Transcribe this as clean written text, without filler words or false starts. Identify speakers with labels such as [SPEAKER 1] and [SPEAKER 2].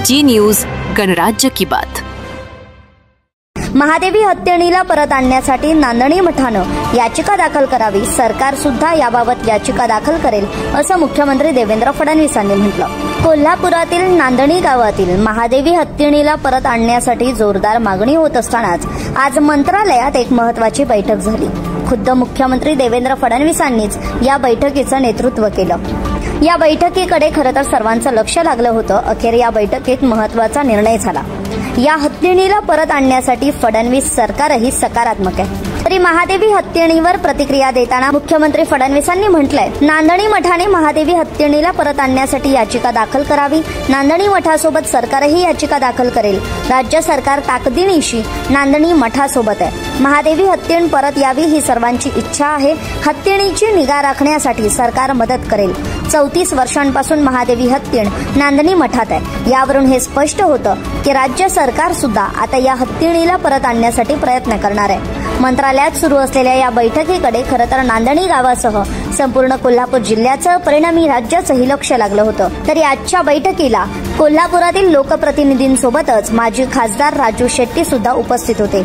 [SPEAKER 1] जी news गणराज्य की बात।
[SPEAKER 2] महादेवी हत्तीणीला परत आणण्यासाठी नांदणी मठानं याचिका दाखल करावी, सरकार सुद्धा याबाबत याचिका दाखल करेल असं मुख्यमंत्री देवेंद्र फडणवीसांनी म्हटलं। कोल्हापुरातील नांदणी गावातील महादेवी हत्तीणीला परत आणण्यासाठी जोरदार मागणी होत असतानाच आज मंत्रालयात एक महत्त्वाची बैठक झाली। खुद्द मुख्यमंत्री देवेंद्र फडणवीसांनीच या बैठकीचं नेतृत्व केलं। या बैठकीकडे खरं तर सर्वांचं लक्ष लागलं होतं। अखेर या बैठकीत महत्त्वाचा निर्णय झाला। या हत्तीणीला परत आणण्यासाठी फडणवीस सरकारही सकारात्मक आहे। तरी महादेवी हत्तीणीवर प्रतिक्रिया देताना मुख्यमंत्री फडणवीसांनी म्हटलंय, नांदणी मठाने महादेवी हत्तीणीला परत आणण्यासाठी याचिका दाखल करावी। नांदणी मठासोबत सरकारही याचिका दाखल करेल। राज्य सरकार ताकदीनिशी नांदणी मठासोबत आहे। महादेवी हत्तीण परत यावी ही सर्वांची इच्छा आहे। हत्तीणीची निगा राखण्यासाठी सरकार मदत करेल। 34 वर्षांपासून महादेवी हत्तीण नांदणी मठात आहे। यावरून हे स्पष्ट होतं की राज्य सरकार सुद्धा आता या हत्तीणीला परत आणण्यासाठी प्रयत्न करणार आहे। मंत्रालयात सुरू असलेल्या या बैठकीकडे खरं तर नांदणी गावासह संपूर्ण कोल्हापूर जिल्ह्याचं, परिणामी राज्याचंही लक्ष लागलं होतं। तरी आजच्या बैठकीला कोल्हापुरातील लोकप्रतिनिधींसोबतच माजी खासदार राजू शेट्टी सुद्धा उपस्थित होते।